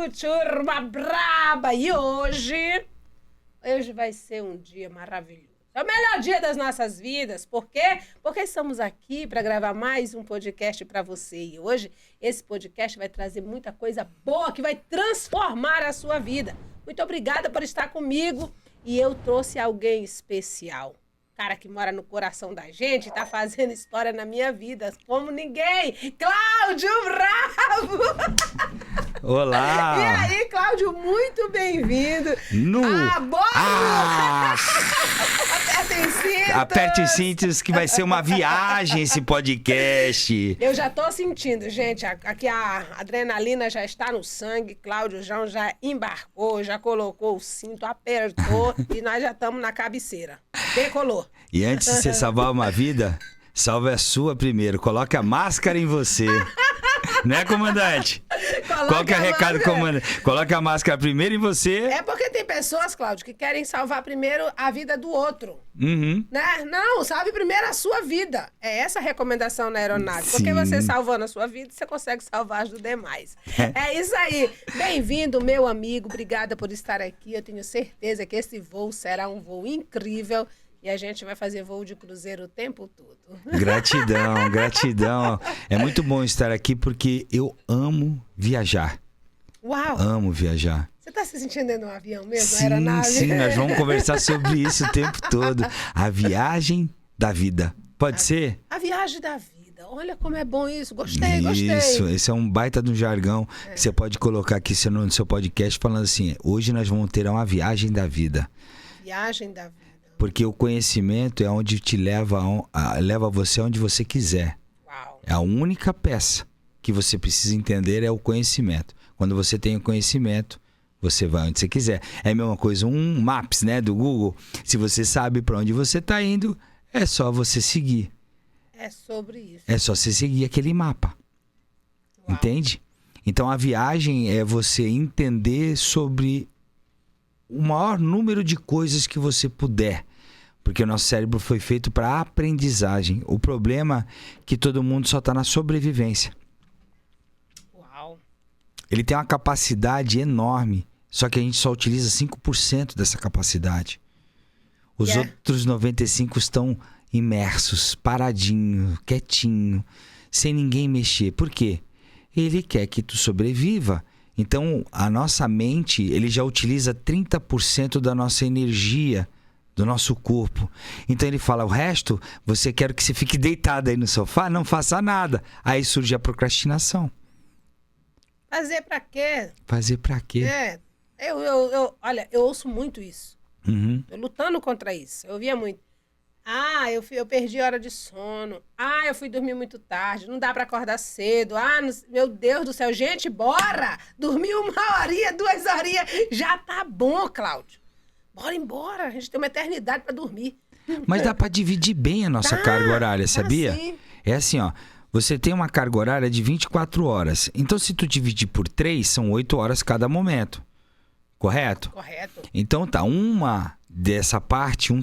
turma braba! E hoje vai ser um dia maravilhoso. É o melhor dia das nossas vidas. Por quê? Porque estamos aqui para gravar mais um podcast para você. E hoje esse podcast vai trazer muita coisa boa que vai transformar a sua vida. Muito obrigada por estar comigo. E eu trouxe alguém especial. Cara que mora no coração da gente, tá fazendo história na minha vida como ninguém. Cláudio Bravo! Olá! E aí, Cláudio, muito bem-vindo. Apertem cintos. Aperte cintos que vai ser uma viagem esse podcast. Eu já tô sentindo, gente, aqui a adrenalina já está no sangue. Cláudio João já embarcou, já colocou o cinto, apertou e nós já estamos na cabeceira. Decolou. E antes de você salvar uma vida, salve a sua primeiro. Coloque a máscara em você. Né, comandante? Qual que é o recado, comandante? Coloque a máscara primeiro em você. É porque tem pessoas, Cláudio, que querem salvar primeiro a vida do outro. Uhum. Né? Não, salve primeiro a sua vida. É essa a recomendação na aeronave. Sim. Porque você salvando a sua vida, você consegue salvar as do demais. É isso aí. Bem-vindo, meu amigo. Obrigada por estar aqui. Eu tenho certeza que esse voo será um voo incrível. E a gente vai fazer voo de cruzeiro o tempo todo. Gratidão, gratidão. É muito bom estar aqui porque eu amo viajar. Uau! Amo viajar. Você está se sentindo dentro de um avião mesmo? Sim, aeronave? sim, nós vamos conversar sobre isso o tempo todo. A viagem da vida. Pode ser? A viagem da vida. Olha como é bom isso. Gostei. Isso, esse é um baita de um jargão que você pode colocar aqui no seu podcast falando assim, hoje nós vamos ter uma viagem da vida. Viagem da vida. Porque o conhecimento é onde te leva você aonde você quiser. Uau. É a única peça que você precisa entender é o conhecimento. Quando você tem o conhecimento, você vai onde você quiser. É a mesma coisa, um Maps, né, do Google. Se você sabe para onde você está indo, é só você seguir. É sobre isso. É só você seguir aquele mapa. Uau. Entende? Então a viagem é você entender sobre o maior número de coisas que você puder. Porque o nosso cérebro foi feito para aprendizagem. O problema é que todo mundo só está na sobrevivência. Uau. Ele tem uma capacidade enorme, só que a gente só utiliza 5% dessa capacidade. Os outros 95% estão imersos, paradinho, quietinho, sem ninguém mexer. Por quê? Ele quer que tu sobreviva. Então, a nossa mente, ele já utiliza 30% da nossa energia, do nosso corpo. Então, ele fala, o resto, você quer que você fique deitado aí no sofá, não faça nada. Aí surge a procrastinação. Fazer pra quê? Fazer pra quê? Olha, eu ouço muito isso. Uhum. Tô lutando contra isso. Eu ouvia muito. Eu perdi hora de sono. Eu fui dormir muito tarde. Não dá pra acordar cedo. Meu Deus do céu. Gente, bora! Dormir 1 horinha, 2 horinhas. Já tá bom, Cláudio. Bora embora. A gente tem uma eternidade pra dormir. Mas dá pra dividir bem a nossa carga horária, sabia? Sim. É assim, ó. Você tem uma carga horária de 24 horas. Então, se tu dividir por 3, são 8 horas cada momento. Correto? Correto. Então tá, um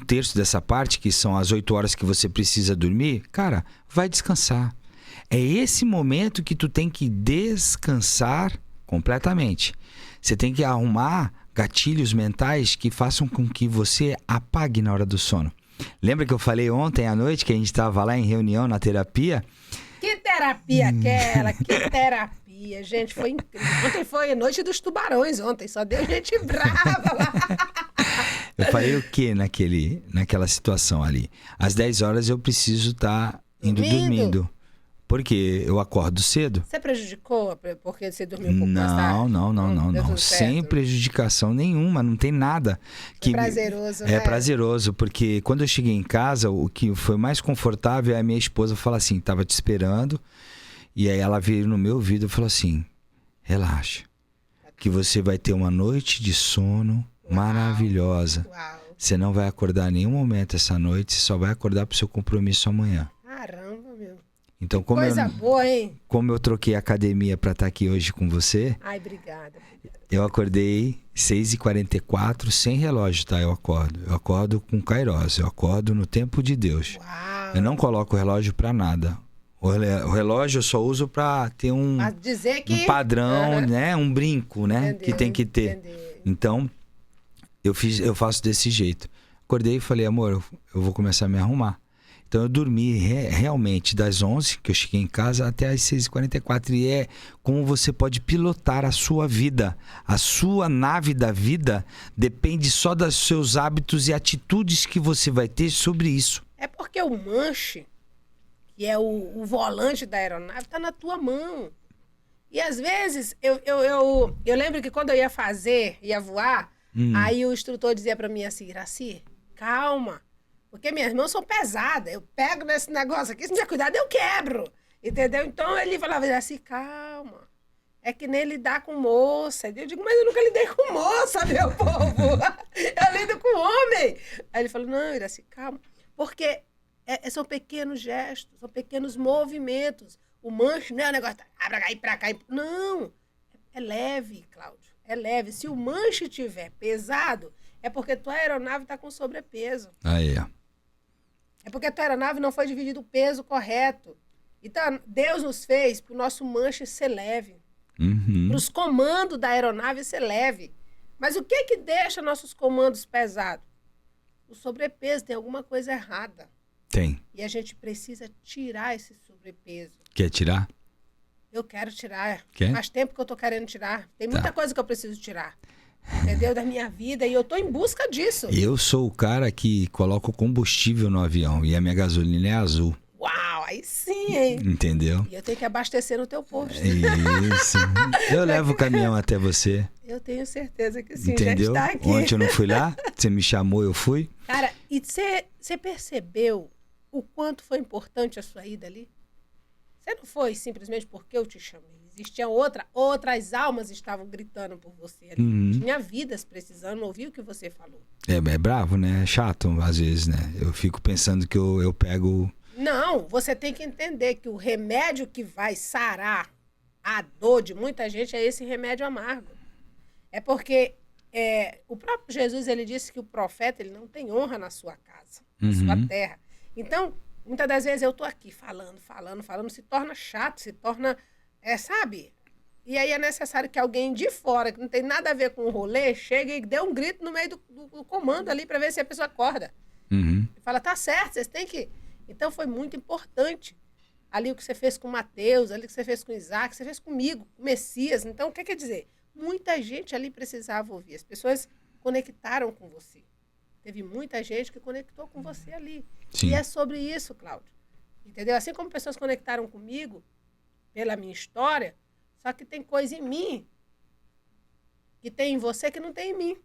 terço dessa parte, que são as 8 horas que você precisa dormir, cara, vai descansar. É esse momento que tu tem que descansar completamente. Você tem que arrumar gatilhos mentais que façam com que você apague na hora do sono. Lembra que eu falei ontem à noite que a gente estava lá em reunião na terapia? Que terapia aquela? Que terapia, gente, foi incrível. Ontem foi a noite dos tubarões, só deu gente brava lá. Eu falei o quê naquela situação ali? Às 10 horas eu preciso estar indo dormindo. Porque eu acordo cedo. Você prejudicou porque você dormiu um pouco mais tarde? Não. Sem prejudicação nenhuma, não tem nada. É prazeroso, né? É prazeroso, porque quando eu cheguei em casa, o que foi mais confortável é a minha esposa falar assim, tava te esperando, e aí ela veio no meu ouvido e falou assim, relaxa, que você vai ter uma noite de sono maravilhosa. Uau. Você não vai acordar em nenhum momento essa noite, você só vai acordar pro seu compromisso amanhã. Caramba, meu. Então, Coisa boa, hein? Como eu troquei a academia para estar aqui hoje com você... Obrigada. Eu acordei 6h44, sem relógio, tá? Eu acordo com Kairos, eu acordo no tempo de Deus. Uau. Eu não coloco o relógio para nada. O relógio eu só uso para ter um dizer que... padrão, né? Um brinco, né? Entendeu, que tem que ter. entendi. Então, eu faço desse jeito. Acordei e falei, amor, eu vou começar a me arrumar. Então eu dormi realmente das 11, que eu cheguei em casa, até as 6h44. E é como você pode pilotar a sua vida. A sua nave da vida depende só dos seus hábitos e atitudes que você vai ter sobre isso. É porque o manche, que é o volante da aeronave, está na tua mão. E às vezes, eu lembro que quando eu ia voar, aí o instrutor dizia para mim assim, Iraci, calma. Porque minhas mãos são pesadas. Eu pego nesse negócio aqui, se não tiver cuidado, eu quebro. Entendeu? Então ele falava assim, calma. É que nem lidar com moça. Eu digo, mas eu nunca lidei com moça, meu povo. Eu lido com homem. Aí ele falou, não, Iraci, calma. Porque são pequenos gestos, são pequenos movimentos. O manche não é um negócio pra cá. Não. É leve, Cláudio. É leve. Se o manche estiver pesado, é porque tua aeronave está com sobrepeso. Aí, ó. É porque a tua aeronave não foi dividido o peso correto. Então, Deus nos fez para o nosso manche ser leve. Para os comandos da aeronave ser leve. Mas o que deixa nossos comandos pesados? O sobrepeso, tem alguma coisa errada. Tem. E a gente precisa tirar esse sobrepeso. Quer tirar? Eu quero tirar. Quer? Faz tempo que eu estou querendo tirar. Tem muita coisa que eu preciso tirar. Entendeu? Da minha vida. E eu estou em busca disso. Eu sou o cara que coloca o combustível no avião e a minha gasolina é azul. Uau, aí sim, hein? Entendeu? E eu tenho que abastecer no teu posto. Isso. Eu levo o caminhão até você. Eu tenho certeza que sim, Entendeu? já está aqui. Ontem eu não fui lá, você me chamou, eu fui. Cara, e você percebeu o quanto foi importante a sua ida ali? Você não foi simplesmente porque eu te chamei. Existiam outras almas estavam gritando por você ali. Tinha vidas precisando ouvir o que você falou. É bravo, né? É chato às vezes, né? Eu fico pensando que eu pego... Não, você tem que entender que o remédio que vai sarar a dor de muita gente é esse remédio amargo. É porque o próprio Jesus, ele disse que o profeta ele não tem honra na sua casa, na sua terra. Então, muitas das vezes eu tô aqui falando, se torna chato, se torna, sabe? E aí é necessário que alguém de fora, que não tem nada a ver com o rolê, chegue e dê um grito no meio do comando ali para ver se a pessoa acorda. E fala, tá certo, vocês têm que... Então foi muito importante ali o que você fez com Mateus, ali o que você fez com Isaac, o que você fez comigo, com Messias. Então, o que quer dizer? Muita gente ali precisava ouvir. As pessoas conectaram com você. Teve muita gente que conectou com você ali. Sim. E é sobre isso, Cláudio. Entendeu? Assim como pessoas conectaram comigo pela minha história, só que tem coisa em mim que tem em você que não tem em mim.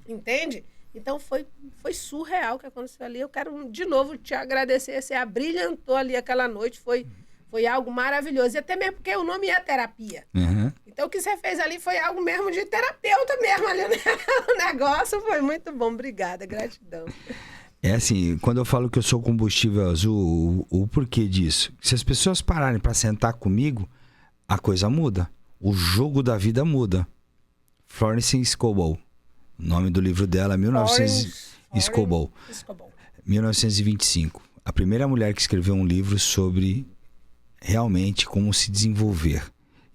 Entende? Então foi surreal o que aconteceu ali. Eu quero de novo te agradecer. Você abrilhantou ali aquela noite. Foi algo maravilhoso. E até mesmo porque o nome é terapia. Então o que você fez ali foi algo mesmo de terapeuta mesmo ali. O negócio foi muito bom. Obrigada, gratidão. É assim, quando eu falo que eu sou combustível azul, o porquê disso? Se as pessoas pararem para sentar comigo, a coisa muda. O jogo da vida muda. Florence Scovel. O nome do livro dela é 1925. A primeira mulher que escreveu um livro sobre realmente como se desenvolver.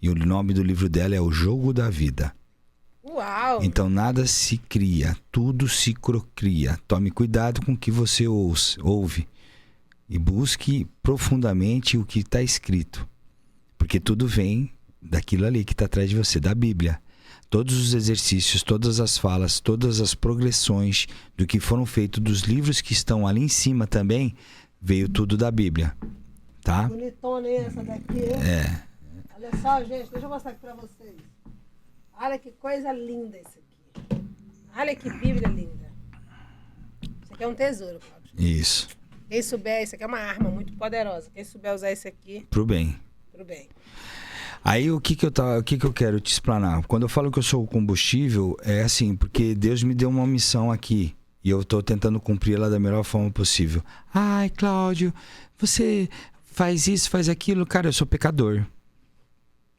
E o nome do livro dela é O Jogo da Vida. Uau! Então nada se cria, tudo se cria. Tome cuidado com o que você ouve. E busque profundamente o que está escrito. Porque tudo vem daquilo ali que está atrás de você, da Bíblia. Todos os exercícios, todas as falas, todas as progressões do que foram feitos dos livros que estão ali em cima também, veio tudo da Bíblia, tá? Bonitona essa daqui, hein? Olha só, gente, deixa eu mostrar aqui pra vocês. Olha que coisa linda isso aqui. Olha que Bíblia linda. Isso aqui é um tesouro, Cláudio. Isso. Quem souber, isso aqui é uma arma muito poderosa. Quem souber usar isso aqui... Pro bem. Pro bem. Aí o que eu quero te explanar? Quando eu falo que eu sou o combustível, é assim, porque Deus me deu uma missão aqui e eu estou tentando cumprir ela da melhor forma possível. Ai, Cláudio, você faz isso, faz aquilo. Cara, eu sou pecador.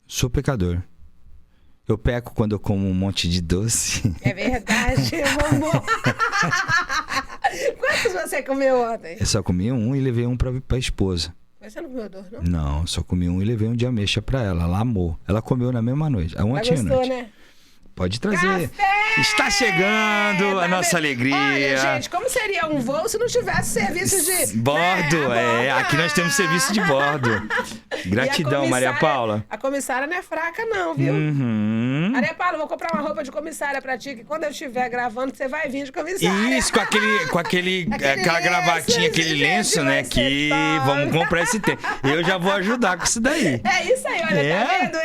Sou pecador. Eu peco quando eu como um monte de doce. É verdade, vamos. Quantos você comeu ontem? Eu só comi um e levei um pra esposa. Mas você não comeu 2, não? Não, só comi um e levei um de ameixa pra ela. Ela amou. Ela comeu na mesma noite. Ontem à noite. Né? Pode trazer. Café! Está chegando a nossa alegria. Olha, gente, como seria um voo se não tivesse serviço de... Bordo, aqui nós temos serviço de bordo. Gratidão, Maria Paula. A comissária não é fraca não, viu? Uhum. Maria Paula, vou comprar uma roupa de comissária pra ti, que quando eu estiver gravando, você vai vir de comissária. Isso, com aquela gravatinha, aquele lenço, né? Que vamos comprar esse tempo. Eu já vou ajudar com isso daí. É isso aí, olha, tá vendo?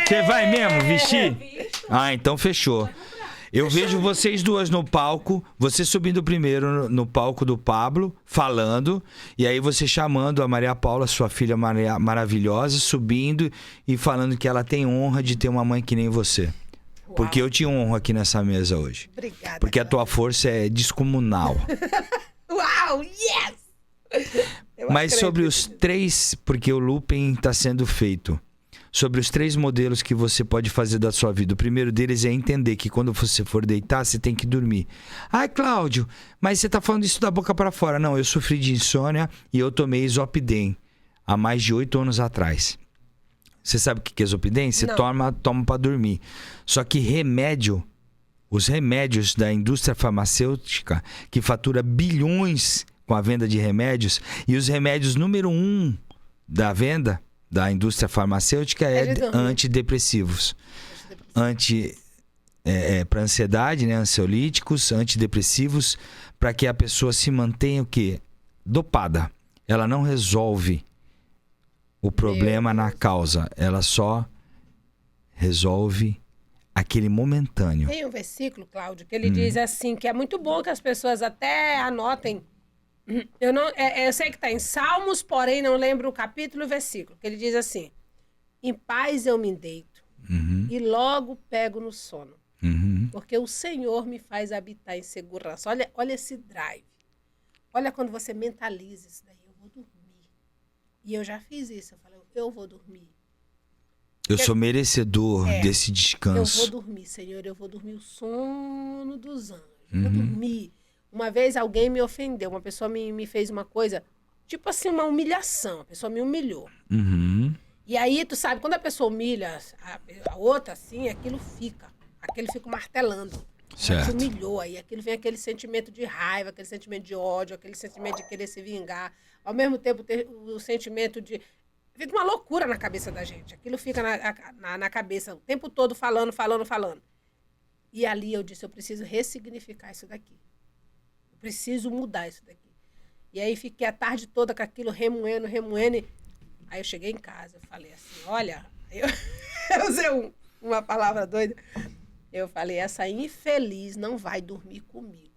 Você vai mesmo vestir? Ah, então fechou. Eu vejo vocês duas no palco, você subindo primeiro no palco do Pablo, falando, e aí você chamando a Maria Paula, sua filha maravilhosa, subindo e falando que ela tem honra de ter uma mãe que nem você. Uau. Porque eu te honro aqui nessa mesa hoje. Obrigada. Porque a tua força é descomunal. Uau, yes! Mas sobre os 3, porque o looping está sendo feito. Sobre os 3 modelos que você pode fazer da sua vida. O primeiro deles é entender que quando você for deitar, você tem que dormir. Ah, Cláudio, mas você está falando isso da boca para fora. Não, eu sofri de insônia e eu tomei Zopidem há mais de 8 anos atrás. Você sabe o que é Zopidem? Você toma para dormir. Só que remédio, os remédios da indústria farmacêutica, que fatura bilhões com a venda de remédios, e os remédios número 1 da venda da indústria farmacêutica é antidepressivos. Para ansiedade, né? Ansiolíticos, antidepressivos, para que a pessoa se mantenha o quê? Dopada. Ela não resolve o problema na causa. Ela só resolve aquele momentâneo. Tem um versículo, Cláudio, que ele diz assim, que é muito bom que as pessoas até anotem. Eu sei que está em Salmos, porém não lembro o capítulo e o versículo. Que ele diz assim: em paz eu me deito e logo pego no sono, porque o Senhor me faz habitar em segurança. Olha esse drive. Olha quando você mentaliza isso daí. Eu vou dormir. E eu já fiz isso. Eu falei, eu vou dormir. Eu sou merecedor desse descanso. Eu vou dormir, Senhor. Eu vou dormir o sono dos anjos. Vou dormir. Uma vez alguém me ofendeu, uma pessoa me fez uma coisa, tipo assim, uma humilhação. A pessoa me humilhou. E aí, tu sabe, quando a pessoa humilha a outra, assim, aquilo fica martelando. Certo. Te humilhou, aí aquilo vem aquele sentimento de raiva, aquele sentimento de ódio, aquele sentimento de querer se vingar. Ao mesmo tempo, ter o sentimento de... Fica uma loucura na cabeça da gente. Aquilo fica na cabeça o tempo todo falando. E ali eu disse, eu preciso ressignificar isso daqui. Preciso mudar isso daqui. E aí fiquei a tarde toda com aquilo remoendo. Aí eu cheguei em casa, eu falei assim, olha, eu usei uma palavra doida. Eu falei, essa infeliz não vai dormir comigo.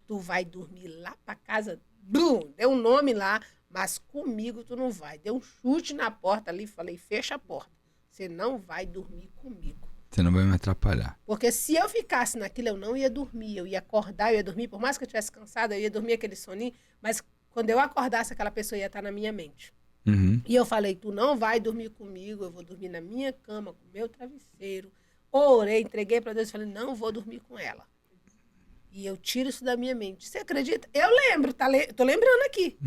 Tu vai dormir lá pra casa, deu um nome lá, mas comigo tu não vai. Deu um chute na porta ali, falei, fecha a porta. Você não vai dormir comigo. Você não vai me atrapalhar. Porque se eu ficasse naquilo, eu não ia dormir. Eu ia acordar, eu ia dormir. Por mais que eu estivesse cansada, eu ia dormir aquele soninho. Mas quando eu acordasse, aquela pessoa ia estar na minha mente. E eu falei, tu não vai dormir comigo. Eu vou dormir na minha cama, com o meu travesseiro. Orei, entreguei para Deus e falei, não vou dormir com ela. E eu tiro isso da minha mente. Você acredita? Eu lembro, tô lembrando aqui.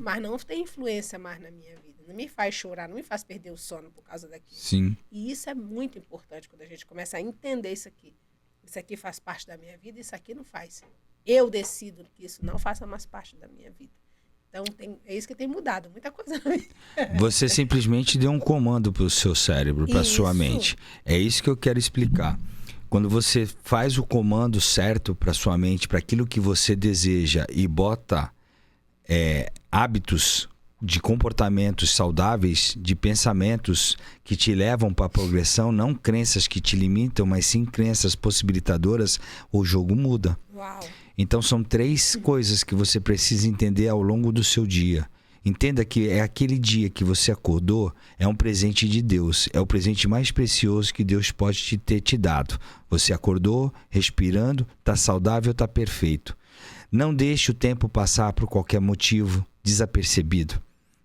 Mas não tem influência mais na minha vida. Não me faz chorar, não me faz perder o sono por causa daquilo. Sim. E isso é muito importante quando a gente começa a entender isso aqui. Isso aqui faz parte da minha vida, isso aqui não faz. Eu decido que isso não faça mais parte da minha vida. Então, é isso que tem mudado, muita coisa na vida. Você simplesmente deu um comando para o seu cérebro, para a sua mente. É isso que eu quero explicar. Quando você faz o comando certo para sua mente, para aquilo que você deseja e bota hábitos de comportamentos saudáveis, de pensamentos que te levam para a progressão, não crenças que te limitam, mas sim crenças possibilitadoras, o jogo muda. Uau. Então são 3 coisas que você precisa entender ao longo do seu dia. Entenda que é aquele dia que você acordou, é um presente de Deus. É o presente mais precioso que Deus pode ter te dado. Você acordou, respirando, está saudável, está perfeito. Não deixe o tempo passar por qualquer motivo desapercebido.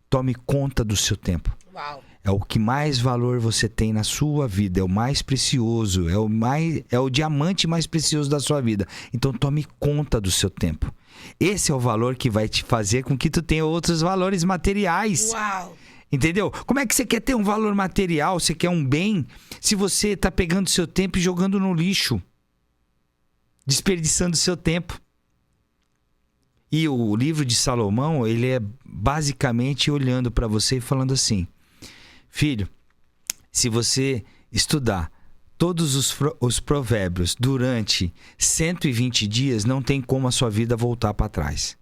Tome conta do seu tempo. Uau. É o que mais valor você tem na sua vida. É o mais precioso. É o diamante mais precioso da sua vida. Então tome conta do seu tempo. Esse é o valor que vai te fazer com que tu tenha outros valores materiais. Uau! Entendeu? Como é que você quer ter um valor material, você quer um bem, se você tá pegando seu tempo e jogando no lixo? Desperdiçando seu tempo. E o livro de Salomão, ele é basicamente olhando para você e falando assim: filho, se você estudar todos os provérbios durante 120 dias, não tem como a sua vida voltar para trás.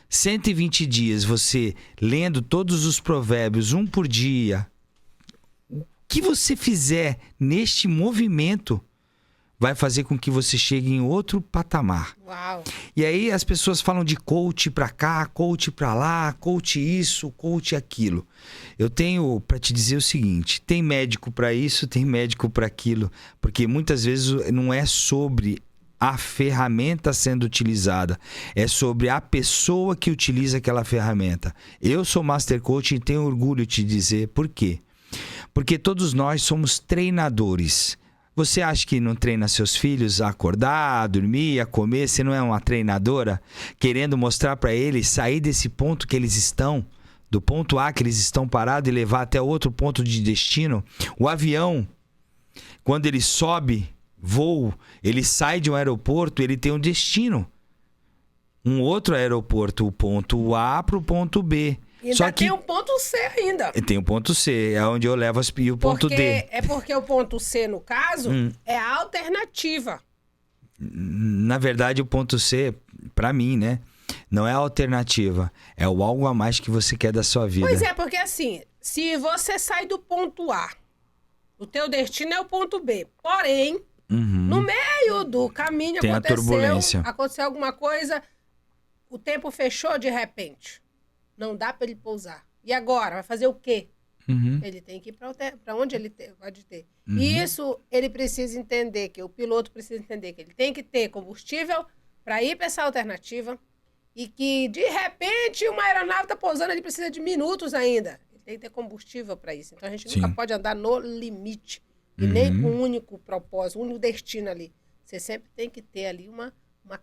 120 dias você lendo todos os provérbios, um por dia, o que você fizer neste movimento vai fazer com que você chegue em outro patamar. Uau. E aí as pessoas falam de coach pra cá, coach pra lá, coach isso, coach aquilo. Eu tenho pra te dizer o seguinte: tem médico pra isso, tem médico pra aquilo, porque muitas vezes não é sobre a ferramenta sendo utilizada, é sobre a pessoa que utiliza aquela ferramenta. Eu sou Master Coach e tenho orgulho de te dizer por quê. Porque todos nós somos treinadores. Você acha que não treina seus filhos a acordar, a dormir, a comer? Você não é uma treinadora querendo mostrar para eles sair desse ponto que eles estão, do ponto A que eles estão parados e levar até outro ponto de destino? O avião, quando ele sobe voo, ele sai de um aeroporto, ele tem um destino. Um outro aeroporto, o ponto A para o ponto B. E ainda tem um ponto C ainda. Tem o ponto C, é onde eu levo o ponto D. É porque o ponto C, no caso, é a alternativa. Na verdade, o ponto C, pra mim, né? Não é a alternativa. É o algo a mais que você quer da sua vida. Pois é, porque assim, se você sai do ponto A, o teu destino é o ponto B. Porém, no meio do caminho tem a turbulência. Aconteceu alguma coisa, o tempo fechou de repente. Não dá para ele pousar. E agora? Vai fazer o quê? Ele tem que ir para onde ele pode ter. E isso ele precisa entender, que o piloto precisa entender que ele tem que ter combustível para ir para essa alternativa e que, de repente, uma aeronave está pousando, ele precisa de minutos ainda. Ele tem que ter combustível para isso. Então, a gente nunca pode andar no limite. E nem com um único propósito, um único destino ali. Você sempre tem que ter ali uma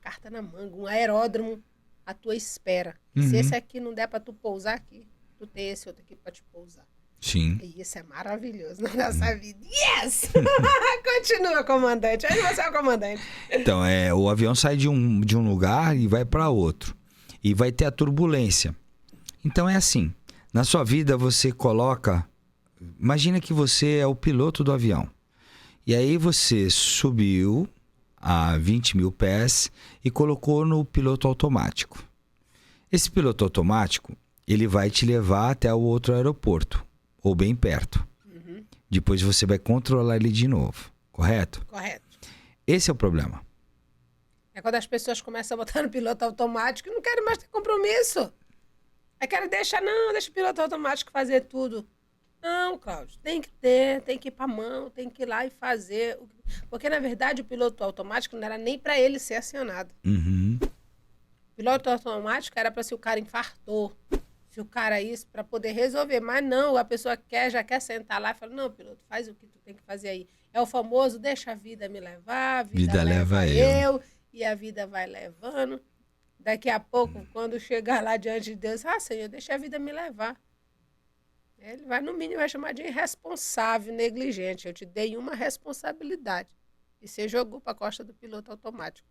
carta na manga, um aeródromo à tua espera. Se esse aqui não der para tu pousar aqui, tu tem esse outro aqui para te pousar. Sim. E isso é maravilhoso na nossa vida. Yes! Continua, comandante. Aí você é o comandante. Então, o avião sai de um lugar e vai para outro. E vai ter a turbulência. Então é assim. Na sua vida você coloca... Imagina que você é o piloto do avião. E aí você subiu a 20 mil pés e colocou no piloto automático. Esse piloto automático, ele vai te levar até o outro aeroporto, ou bem perto. Depois você vai controlar ele de novo, correto? Correto. Esse é o problema. É quando as pessoas começam a botar no piloto automático e não querem mais ter compromisso. Aí querem deixa o piloto automático fazer tudo. Não, Cláudio, tem que ter, tem que ir pra mão, tem que ir lá e fazer. Porque, na verdade, o piloto automático não era nem para ele ser acionado. O piloto automático era para se o cara infartou, se o cara isso, para poder resolver. Mas não, a pessoa já quer sentar lá e fala, não, piloto, faz o que tu tem que fazer aí. É o famoso, deixa a vida me levar, a vida leva eu. E a vida vai levando. Daqui a pouco, quando chegar lá diante de Deus, Senhor, deixa a vida me levar. Ele vai, no mínimo, vai chamar de irresponsável, negligente. Eu te dei uma responsabilidade. E você jogou para a costa do piloto automático.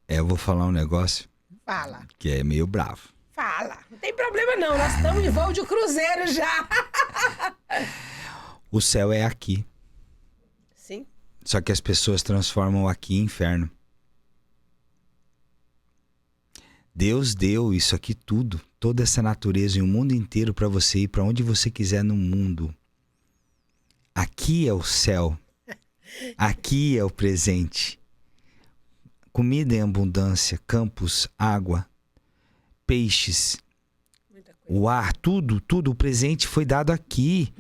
Eu vou falar um negócio. Fala. Que é meio bravo. Fala. Não tem problema não, nós estamos em voo de cruzeiro já. O céu é aqui. Sim. Só que as pessoas transformam aqui em inferno. Deus deu isso aqui tudo, toda essa natureza e o mundo inteiro para você ir para onde você quiser no mundo. Aqui é o céu. Aqui é o presente. Comida em abundância, campos, água, peixes, o ar, tudo, o presente foi dado aqui.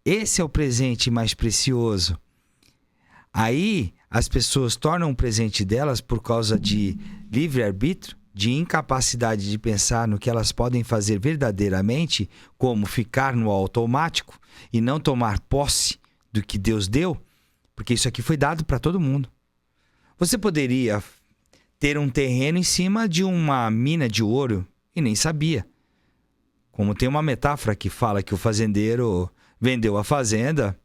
Esse é o presente mais precioso. Aí as pessoas tornam o presente delas por causa de livre-arbítrio, de incapacidade de pensar no que elas podem fazer verdadeiramente, como ficar no automático e não tomar posse do que Deus deu, porque isso aqui foi dado para todo mundo. Você poderia ter um terreno em cima de uma mina de ouro e nem sabia. Como tem uma metáfora que fala que o fazendeiro vendeu a fazenda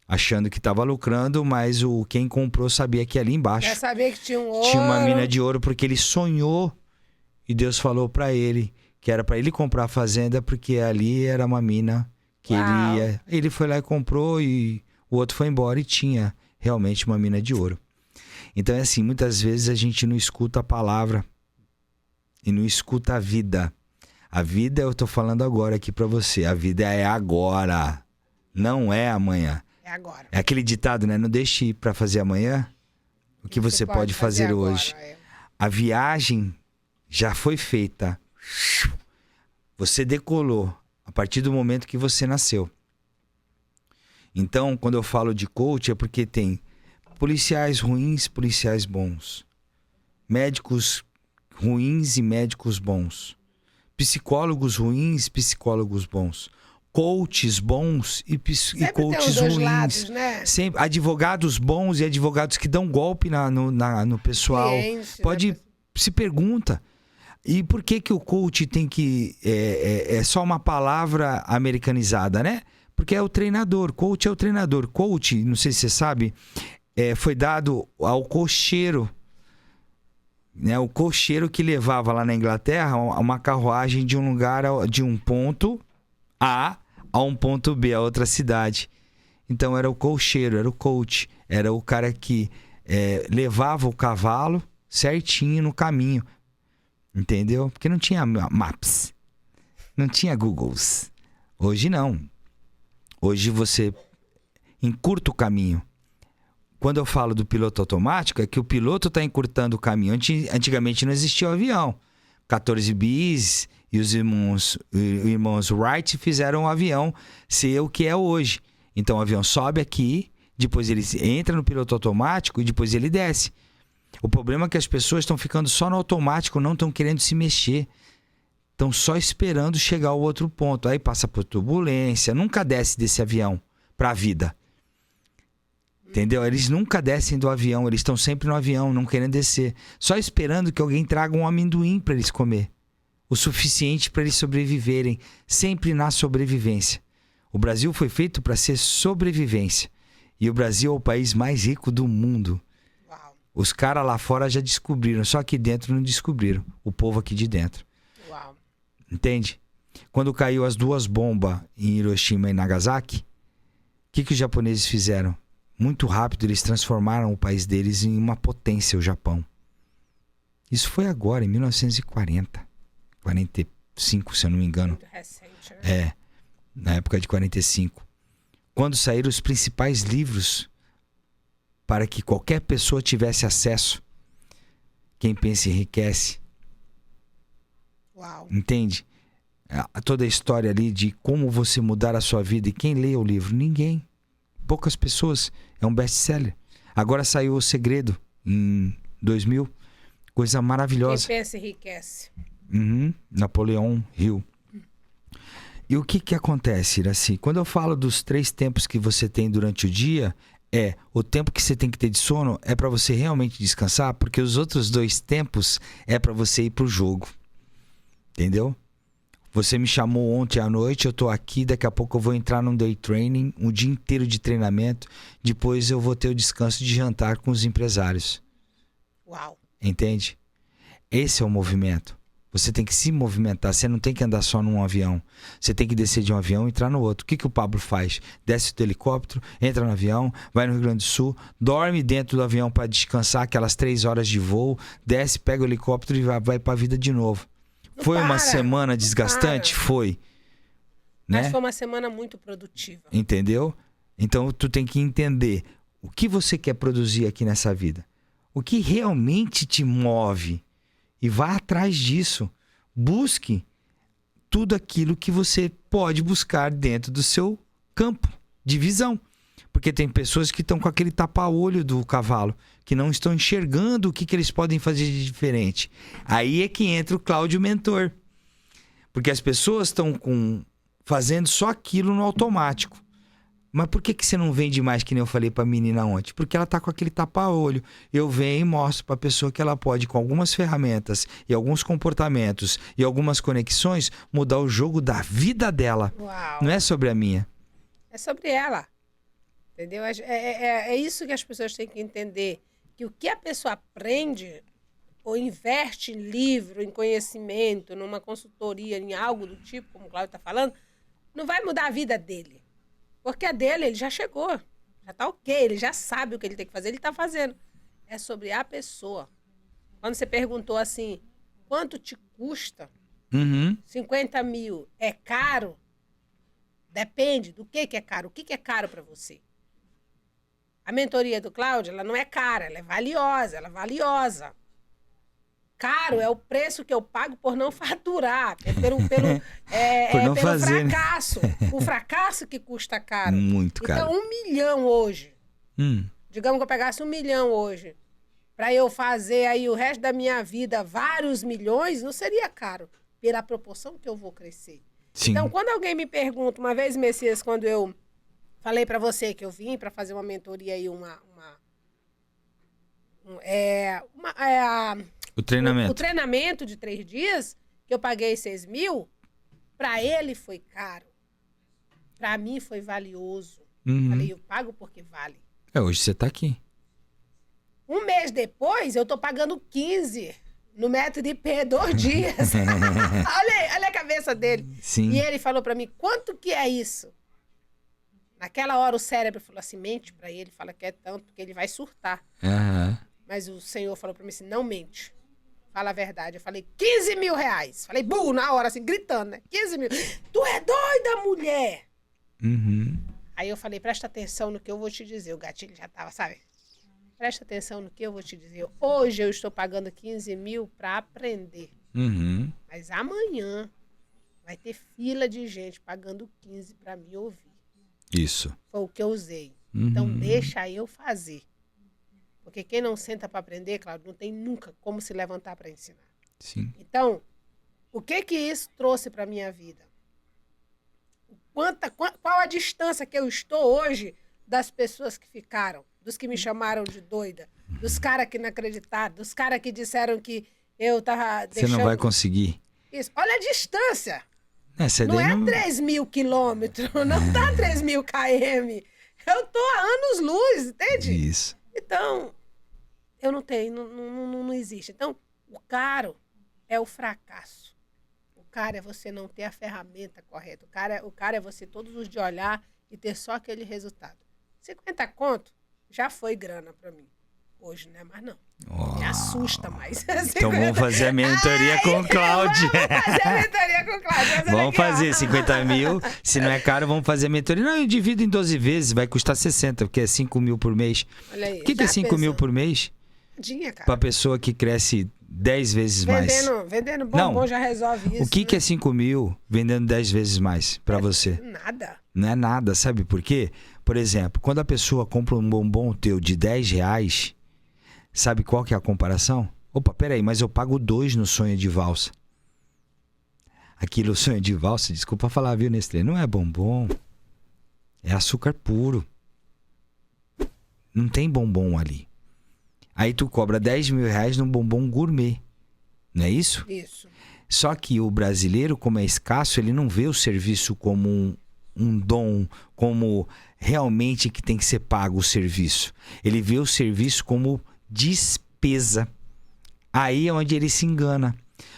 achando que estava lucrando, mas quem comprou sabia que ali embaixo Já sabia que tinha um ouro. tinha uma mina de ouro, porque ele sonhou e Deus falou para ele que era para ele comprar a fazenda porque ali era uma mina que ele ia. Ele foi lá e comprou e o outro foi embora e tinha realmente uma mina de ouro. Então é assim, muitas vezes a gente não escuta a palavra e não escuta a vida. A vida eu tô falando agora aqui para você, a vida é agora, não é amanhã. É agora. É aquele ditado, né? Não deixe para fazer amanhã o que você pode fazer hoje. Agora, A viagem já foi feita. Você decolou a partir do momento que você nasceu. Então, quando eu falo de coach, é porque tem policiais ruins, policiais bons. Médicos ruins e médicos bons. Psicólogos ruins, psicólogos bons. Coaches bons e coaches tem os dois ruins. lados, né? Sempre, advogados bons e advogados que dão golpe no pessoal. Cliente, Pode, né? se pergunta. E por que o coach tem que... É só uma palavra americanizada, né? Porque é o treinador. Coach é o treinador. Coach, não sei se você sabe, foi dado ao cocheiro. Né? O cocheiro que levava lá na Inglaterra uma carruagem de um lugar, de um ponto A a um ponto B, a outra cidade. Então era o cocheiro, era o coach. Era o cara que levava o cavalo certinho no caminho. Entendeu? Porque não tinha maps. Não tinha Googles. Hoje não. Hoje você encurta o caminho. Quando eu falo do piloto automático, é que o piloto está encurtando o caminho. Antigamente não existia o avião. 14 bis e os irmãos Wright fizeram o avião ser o que é hoje. Então o avião sobe aqui, depois ele entra no piloto automático e depois ele desce. O problema é que as pessoas estão ficando só no automático, não estão querendo se mexer. Estão só esperando chegar ao outro ponto. Aí passa por turbulência, nunca desce desse avião para a vida. Entendeu? Eles nunca descem do avião, eles estão sempre no avião, não querendo descer. Só esperando que alguém traga um amendoim para eles comer. O suficiente para eles sobreviverem, sempre na sobrevivência. O Brasil foi feito para ser sobrevivência. E o Brasil é o país mais rico do mundo. Uau. Os caras lá fora já descobriram, só aqui dentro não descobriram. O povo aqui de dentro. Uau. Entende? Quando caiu as 2 bombas em Hiroshima e Nagasaki, o que os japoneses fizeram? Muito rápido eles transformaram o país deles em uma potência, o Japão. Isso foi agora, em 1940. 45, se eu não me engano. Muito recente, né? Na época de 45. Quando saíram os principais livros para que qualquer pessoa tivesse acesso. Quem pensa enriquece. Uau. Entende? Toda a história ali de como você mudar a sua vida. E quem lê o livro? Ninguém. Poucas pessoas. É um best-seller. Agora saiu O Segredo, em 2000. Coisa maravilhosa. Quem pensa enriquece. Napoleão Hill. E o que acontece, Iraci? Quando eu falo dos 3 tempos que você tem durante o dia, o tempo que você tem que ter de sono é para você realmente descansar, porque os outros 2 tempos é para você ir pro jogo. Entendeu? Você me chamou ontem à noite, eu tô aqui, daqui a pouco eu vou entrar num day training, um dia inteiro de treinamento, depois eu vou ter o descanso de jantar com os empresários. Uau. Entende? Esse é o movimento. Você tem que se movimentar, você não tem que andar só num avião. Você tem que descer de um avião e entrar no outro. O que o Pablo faz? Desce do helicóptero, entra no avião, vai no Rio Grande do Sul, dorme dentro do avião para descansar aquelas 3 horas de voo, desce, pega o helicóptero e vai para a vida de novo. Foi uma semana desgastante? Foi. Né? Mas foi uma semana muito produtiva. Entendeu? Então tu tem que entender o que você quer produzir aqui nessa vida. O que realmente te move. E vá atrás disso. Busque tudo aquilo que você pode buscar dentro do seu campo de visão. Porque tem pessoas que estão com aquele tapa-olho do cavalo, que não estão enxergando o que eles podem fazer de diferente. Aí é que entra o Cláudio Mentor. Porque as pessoas estão fazendo só aquilo no automático. Mas por que você não vende mais, que nem eu falei pra menina ontem? Porque ela tá com aquele tapa-olho. Eu venho e mostro pra pessoa que ela pode, com algumas ferramentas e alguns comportamentos e algumas conexões, mudar o jogo da vida dela. Uau. Não é sobre a minha. É sobre ela. Entendeu? É isso que as pessoas têm que entender. Que o que a pessoa aprende ou investe em livro, em conhecimento, numa consultoria, em algo do tipo, como o Cláudio está falando, não vai mudar a vida dele. Porque a dele, ele já chegou. Já está ok, ele já sabe o que ele tem que fazer, ele está fazendo. É sobre a pessoa. Quando você perguntou assim, quanto te custa? 50 mil é caro? Depende do que é caro. O que é caro para você? A mentoria do Cláudio, ela não é cara, ela é valiosa, ela é valiosa. Caro é o preço que eu pago por não faturar, pelo fazer, fracasso. Né? O fracasso que custa caro. Muito caro. Então, 1 milhão hoje. Digamos que eu pegasse 1 milhão hoje, para eu fazer aí o resto da minha vida vários milhões, não seria caro, pela proporção que eu vou crescer. Sim. Então, quando alguém me pergunta, uma vez, Messias, quando eu falei para você que eu vim para fazer uma mentoria aí, o treinamento. O treinamento de 3 dias, que eu paguei 6 mil, para ele foi caro. Para mim foi valioso. Falei, eu pago porque vale. Hoje você tá aqui. Um mês depois, eu tô pagando 15 no método IP 2 dias. olha a cabeça dele. Sim. E ele falou para mim, quanto que é isso? Naquela hora o cérebro falou assim, mente para ele, fala que é tanto, porque ele vai surtar. Mas o Senhor falou para mim assim, não mente. Fala a verdade. Eu falei, 15 mil reais. Falei, burro, na hora, assim, gritando, né? 15 mil. Tu é doida, mulher! Aí eu falei, presta atenção no que eu vou te dizer. O gatilho já tava, sabe? Presta atenção no que eu vou te dizer. Hoje eu estou pagando 15 mil para aprender. Mas amanhã vai ter fila de gente pagando 15 para me ouvir. Isso. Foi o que eu usei. Então deixa eu fazer. Porque quem não senta para aprender, Cláudio, não tem nunca como se levantar para ensinar. Sim. Então, o que isso trouxe para minha vida? Qual a distância que eu estou hoje das pessoas que ficaram, dos que me chamaram de doida, dos caras que não acreditaram, dos caras que disseram que eu tava deixando... Você não vai conseguir. Isso. Olha a distância. Não é 3 mil quilômetros, não tá 3 mil km. Eu tô a anos-luz, entende? Isso. Então, eu não tenho, não existe. Então, o caro é o fracasso. O caro é você não ter a ferramenta correta. O caro é você todos os dias olhar e ter só aquele resultado. 50 conto já foi grana para mim. Hoje não é mais não. Me assusta mais. Então vamos fazer a mentoria com o Cláudio. Vamos fazer a mentoria com o Cláudio. Vamos fazer 50 mil. Se não é caro, vamos fazer a mentoria. Não, eu divido em 12 vezes, vai custar 60, porque é 5 mil por mês. Olha aí, o que é 5 mil por mês? Para pessoa que cresce 10 vezes mais. Vendendo bombom já resolve isso. O que é 5 mil vendendo 10 vezes mais para você? Nada. Não é nada, sabe por quê? Por exemplo, quando a pessoa compra um bombom teu de 10 reais, sabe qual que é a comparação? Opa, peraí, mas eu pago 2 no sonho de valsa. Aquilo, o sonho de valsa, desculpa falar, viu, Nestlé? Não é bombom. É açúcar puro. Não tem bombom ali. Aí tu cobra 10 mil reais num bombom gourmet. Não é isso? Isso. Só que o brasileiro, como é escasso, ele não vê o serviço como um dom, como realmente que tem que ser pago o serviço. Ele vê o serviço como despesa. Aí é onde ele se engana.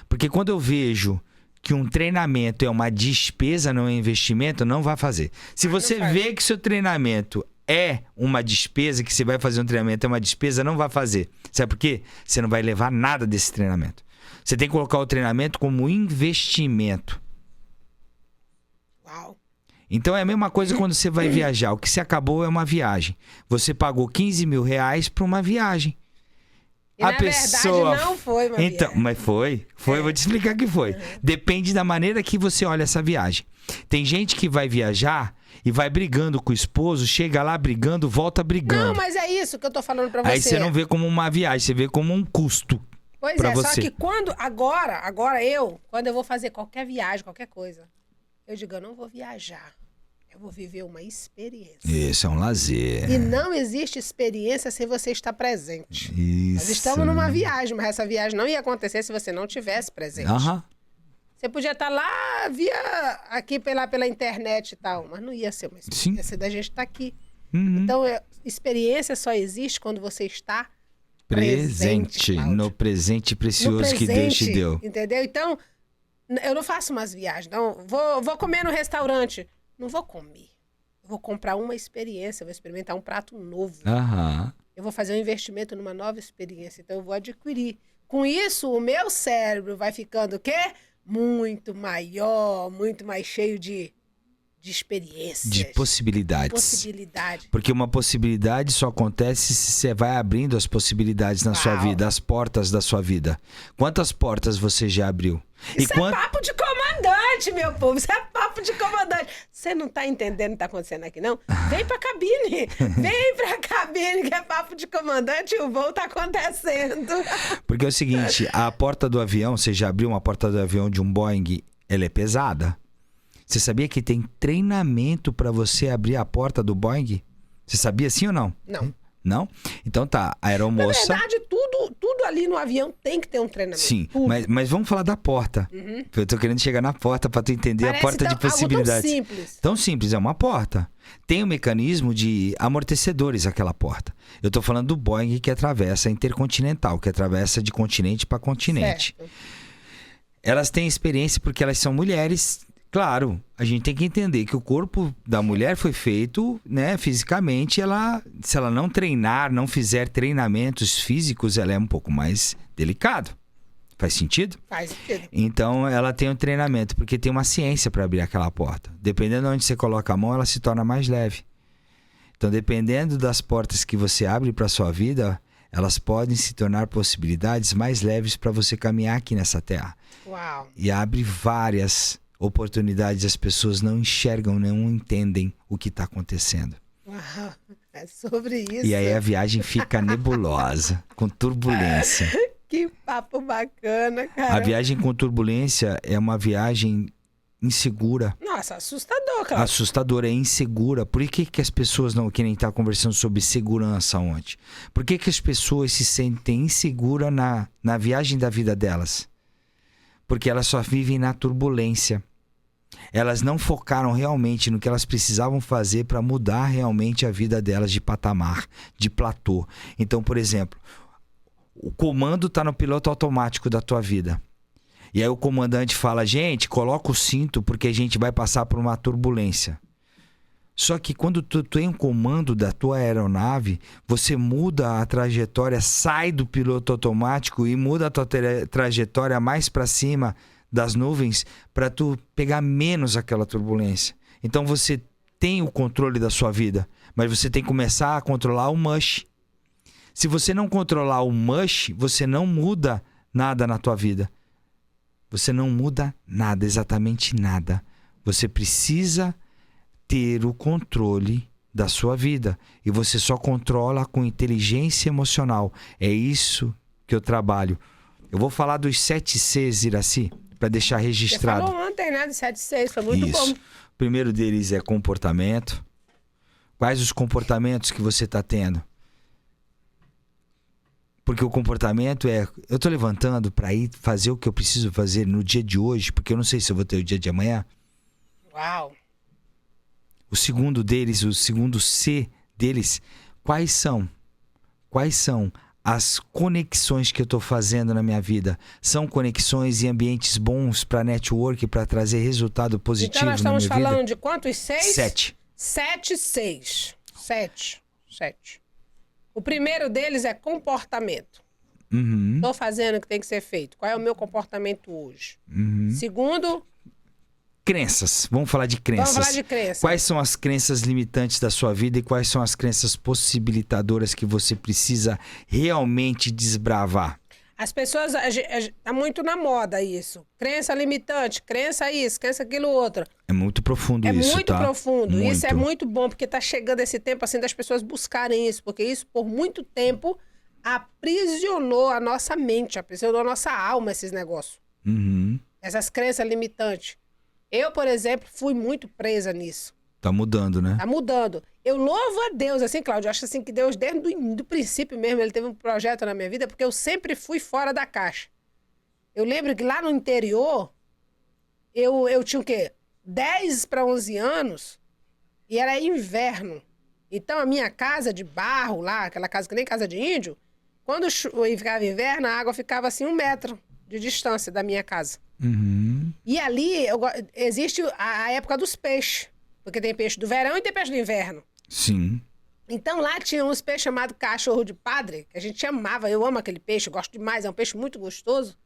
Porque quando eu vejo que um treinamento é uma despesa, não é investimento, não vai fazer. Se você vê que seu treinamento é uma despesa, que você vai fazer um treinamento é uma despesa, não vai fazer. Sabe por quê? Você não vai levar nada desse treinamento. Você tem que colocar o treinamento como investimento. Uau. Então é a mesma coisa quando você vai viajar. O que se acabou é uma viagem. Você pagou 15 mil reais para uma viagem. E na verdade não foi uma viagem. Mas foi. Eu vou te explicar que foi. Depende da maneira que você olha essa viagem. Tem gente que vai viajar e vai brigando com o esposo, chega lá brigando, volta brigando. Não, mas é isso que eu tô falando pra você. Aí você não vê como uma viagem, você vê como um custo. Pois pra é, você. só que quando quando eu vou fazer qualquer viagem, qualquer coisa, eu digo, eu não vou viajar. Eu vou viver uma experiência. Isso é um lazer. E não existe experiência sem você estar presente. Isso. Nós estamos numa viagem, mas essa viagem não ia acontecer se você não tivesse presente. Aham. Você podia estar lá aqui pela internet e tal, mas não ia ser uma experiência da gente estar aqui. Uhum. Então, experiência só existe quando você está Presente, Cláudio. no presente precioso No presente, que Deus te deu. Entendeu? Então, eu não faço umas viagens. Não, vou comer no restaurante. Não vou comer. Eu vou comprar uma experiência, eu vou experimentar um prato novo. Aham. Eu vou fazer um investimento numa nova experiência. Então, eu vou adquirir. Com isso, o meu cérebro vai ficando o quê? Muito maior, muito mais cheio de experiências. De possibilidades. Possibilidade. Porque uma possibilidade só acontece se você vai abrindo as possibilidades na sua vida, as portas da sua vida. Quantas portas você já abriu? Isso é papo de comandante, meu povo. Isso é papo de comandante. Você não tá entendendo o que tá acontecendo aqui, não? Vem pra cabine. Vem pra cabine, que é papo de comandante e o voo tá acontecendo. Porque é o seguinte, a porta do avião, você já abriu uma porta do avião de um Boeing, ela é pesada. Você sabia que tem treinamento para você abrir a porta do Boeing? Você sabia sim ou não? Não. Não? Então tá, a aeromoça... Na verdade, tudo ali no avião tem que ter um treinamento. Sim, Tudo. mas vamos falar da porta. Uhum. Eu tô querendo chegar na porta para tu entender. Parece a porta de possibilidades. Algo tão simples. Tão simples, é uma porta. Tem um mecanismo de amortecedores aquela porta. Eu tô falando do Boeing que atravessa intercontinental, que atravessa de continente para continente. Certo. Elas têm experiência porque elas são mulheres. Claro, a gente tem que entender que o corpo da mulher foi feito, né, fisicamente, se ela não treinar, não fizer treinamentos físicos, ela é um pouco mais delicado. Faz sentido? Faz sentido. Então, ela tem um treinamento, porque tem uma ciência para abrir aquela porta. Dependendo de onde você coloca a mão, ela se torna mais leve. Então, dependendo das portas que você abre para sua vida, elas podem se tornar possibilidades mais leves para você caminhar aqui nessa terra. Uau. E abre várias oportunidades, as pessoas não enxergam, não entendem o que está acontecendo. Uau. É sobre isso. E aí a viagem fica nebulosa, com turbulência. Que papo bacana, cara. A viagem com turbulência é uma viagem insegura. Nossa, assustador, cara. Assustadora, é insegura. Por que as pessoas não querem estar conversando sobre segurança ontem? Por que as pessoas se sentem inseguras na viagem da vida delas? Porque elas só vivem na turbulência. Elas não focaram realmente no que elas precisavam fazer para mudar realmente a vida delas de patamar, de platô. Então, por exemplo, o comando está no piloto automático da tua vida. E aí o comandante fala, gente, coloca o cinto porque a gente vai passar por uma turbulência. Só que quando tu tem um comando da tua aeronave, você muda a trajetória, sai do piloto automático e muda a tua trajetória mais para cima das nuvens para tu pegar menos aquela turbulência. Então você tem o controle da sua vida, mas você tem que começar a controlar o mush. Se você não controlar o mush, você não muda nada na tua vida. Você não muda nada, exatamente nada. Você precisa ter o controle da sua vida. E você só controla com inteligência emocional. É isso que eu trabalho. Eu vou falar dos 7 Cs, Iraci, para deixar registrado. Você falou ontem, né? De 7-6, foi muito Isso. bom. O primeiro deles é comportamento. Quais os comportamentos que você está tendo? Porque o comportamento é... Eu tô levantando para ir fazer o que eu preciso fazer no dia de hoje, porque eu não sei se eu vou ter o dia de amanhã. Uau. O segundo deles, o segundo C deles, quais são as conexões que eu tô fazendo na minha vida? São conexões em ambientes bons para network, para trazer resultado positivo na minha vida? Então nós estamos falando de quantos 6? 7. 7, 6. 7. O primeiro deles é comportamento. Uhum. Estou fazendo o que tem que ser feito. Qual é o meu comportamento hoje? Uhum. Segundo, crenças. Vamos falar de crenças. vamos falar de crença. Quais são as crenças limitantes da sua vida e quais são as crenças possibilitadoras que você precisa realmente desbravar? As pessoas, tá muito na moda isso. Crença limitante, crença isso, crença aquilo outro. É muito profundo É isso, muito tá? profundo. Isso é Muito. muito bom, porque tá chegando esse tempo, assim, das pessoas buscarem isso. Porque isso, por muito tempo, aprisionou a nossa mente, aprisionou a nossa alma, esses negócios. Uhum. Essas crenças limitantes. Eu, por exemplo, fui muito presa nisso. Tá mudando, né? Tá mudando. Eu louvo a Deus, assim, Cláudio, eu acho assim que Deus, desde do princípio mesmo, ele teve um projeto na minha vida, porque eu sempre fui fora da caixa. Eu lembro que lá no interior, eu tinha o quê? 10 para 11 anos, e era inverno. Então, a minha casa de barro lá, aquela casa que nem casa de índio, quando ficava inverno, a água ficava assim 1 metro de distância da minha casa. Uhum. E ali existe a época dos peixes. Porque tem peixe do verão e tem peixe do inverno. Sim. Então lá tinha uns peixes chamados cachorro de padre, que a gente amava. Eu amo aquele peixe, eu gosto demais, é um peixe muito gostoso.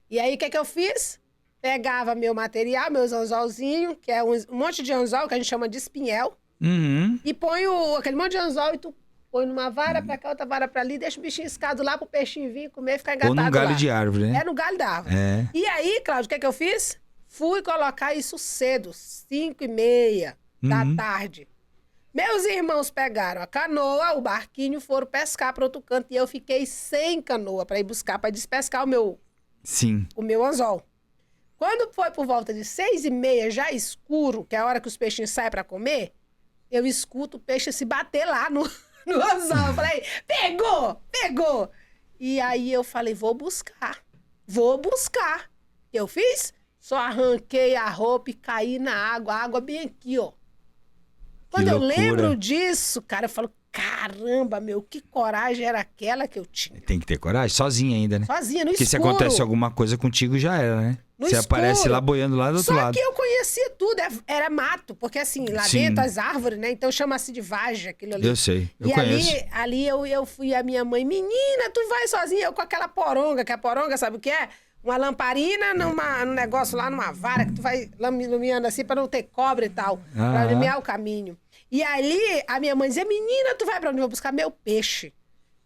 E aí o que eu fiz? Pegava meu material, meus anzolzinhos, que é um monte de anzol que a gente chama de espinhel, Uhum. e põe aquele monte de anzol e tu põe numa vara pra cá, outra vara pra ali, deixa o bichinho escado lá pro peixinho vir comer e ficar engatado Ou lá. num galho de árvore, né? É no galho da árvore. É. E aí, Cláudio, o que eu fiz? Fui colocar isso cedo, 5h30 da tarde. Meus irmãos pegaram a canoa, o barquinho, foram pescar para outro canto e eu fiquei sem canoa para ir buscar, para despescar Sim. o meu anzol. Quando foi por volta de 6h30, já escuro, que é a hora que os peixinhos saem para comer, eu escuto o peixe se bater lá no anzol. Eu falei, pegou! E aí eu falei, vou buscar. O que eu fiz? Só arranquei a roupa e caí na água, a água bem aqui, ó. Quando eu lembro disso, cara, eu falo, caramba, meu, que coragem era aquela que eu tinha. Tem que ter coragem, sozinha ainda, né? Sozinha, no Porque escuro. se acontece alguma coisa contigo, já era, né? No Você escuro. aparece lá boiando lá do outro lado. Só que eu conhecia tudo, era mato, porque assim, lá Sim. dentro as árvores, né? Então chama-se de vagem aquilo ali. Eu sei, eu e conheço. ali eu fui a minha mãe, menina, tu vai sozinha, eu com aquela poronga, que a poronga, sabe o que é? Uma lamparina num negócio lá, numa vara, que tu vai iluminando assim pra não ter cobra e tal, pra iluminar o caminho. E ali, a minha mãe dizia, menina, tu vai pra onde eu vou buscar meu peixe?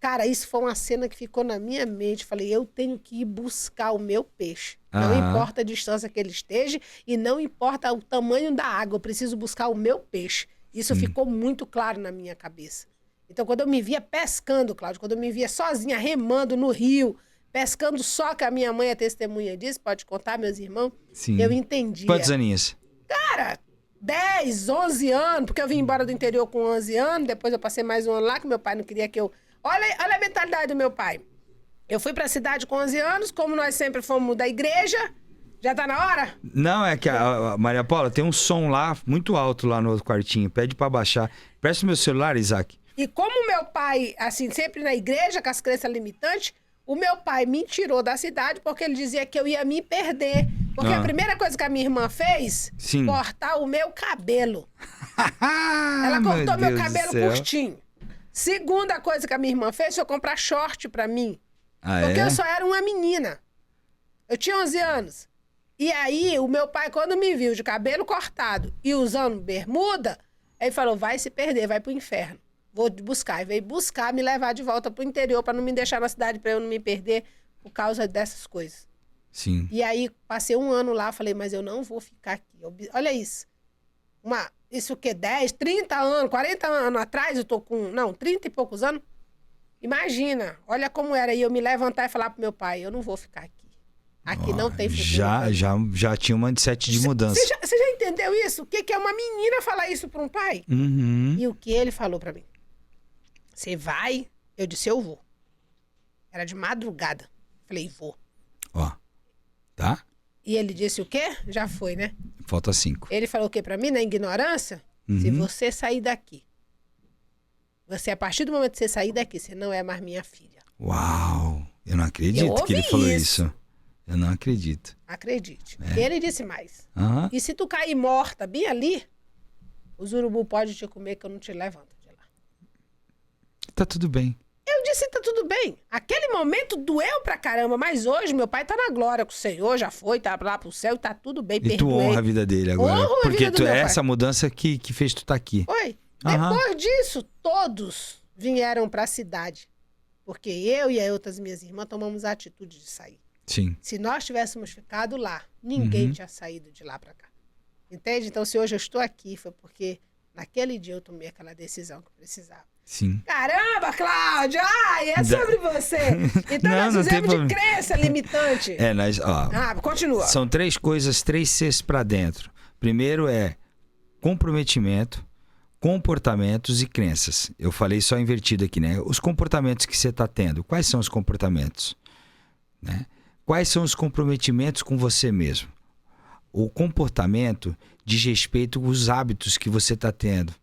Cara, isso foi uma cena que ficou na minha mente. Falei, eu tenho que ir buscar o meu peixe. Não importa a distância que ele esteja e não importa o tamanho da água, eu preciso buscar o meu peixe. Isso ficou muito claro na minha cabeça. Então, quando eu me via pescando, Cláudio, quando eu me via sozinha, remando no rio, pescando só, que a minha mãe é testemunha disso, pode contar, meus irmãos, Sim. eu entendia. Quantos aninhos? Cara, 10, 11 anos, porque eu vim embora do interior com 11 anos, depois eu passei mais um ano lá, que meu pai não queria que eu... Olha a mentalidade do meu pai. Eu fui pra cidade com 11 anos, como nós sempre fomos da igreja, já tá na hora? Não, é que a Maria Paula tem um som lá, muito alto lá no outro quartinho, pede pra baixar. Presta o meu celular, Isaac. E como meu pai, assim, sempre na igreja, com as crenças limitantes, o meu pai me tirou da cidade porque ele dizia que eu ia me perder. Porque a primeira coisa que a minha irmã fez, cortar o meu cabelo. Ela cortou meu cabelo curtinho. Segunda coisa que a minha irmã fez foi comprar short pra mim. Porque eu só era uma menina. Eu tinha 11 anos. E aí, o meu pai, quando me viu de cabelo cortado e usando bermuda, ele falou, vai se perder, vai pro inferno. Vou te buscar. E veio buscar, me levar de volta pro interior pra não me deixar na cidade, pra eu não me perder por causa dessas coisas. Sim. E aí, passei um ano lá, falei, mas eu não vou ficar aqui. Olha isso. Isso o quê? 10, 30 anos, 40 anos atrás, eu tô com... Não, 30 e poucos anos. Imagina, olha como era. E eu me levantar e falar pro meu pai, eu não vou ficar aqui. Aqui não tem futuro. Já tinha um mindset de mudança. Você já entendeu isso? O que é uma menina falar isso para um pai? Uhum. E o que ele falou para mim? Você vai? Eu disse, eu vou. Era de madrugada. Falei, vou. Ó, tá? E ele disse o quê? Já foi, né? Falta 5. Ele falou o quê para mim, na ignorância? Se você sair daqui, a partir do momento que você sair daqui, você não é mais minha filha. Uau! Eu não acredito que ele falou isso. Eu não acredito. Acredite. Ele disse mais. Uhum. E se tu cair morta bem ali, os urubu podem te comer que eu não te levanto de lá. Tá tudo bem. Eu disse, tá tudo bem. Aquele momento doeu pra caramba, mas hoje meu pai tá na glória com o Senhor, já foi, tá lá pro céu, tá tudo bem, perdoei. E tu honra a vida dele agora. Honro porque a vida do meu pai. Essa mudança que fez tu tá aqui. Foi. Depois disso, todos vieram pra cidade. Porque eu e as outras minhas irmãs tomamos a atitude de sair. Sim. Se nós tivéssemos ficado lá, ninguém tinha saído de lá para cá. Entende? Então, se hoje eu estou aqui, foi porque naquele dia eu tomei aquela decisão que eu precisava. Sim. Caramba, Cláudia! Ai, é sobre você. Então, Não, nós não tem fizemos de problema. crença limitante. Continua. São 3 coisas, 3 Cs para dentro. Primeiro é comprometimento, comportamentos e crenças. Eu falei só invertido aqui, né? Os comportamentos que você está tendo. Quais são os comportamentos? Né? Quais são os comprometimentos com você mesmo? O comportamento diz respeito aos hábitos que você está tendo.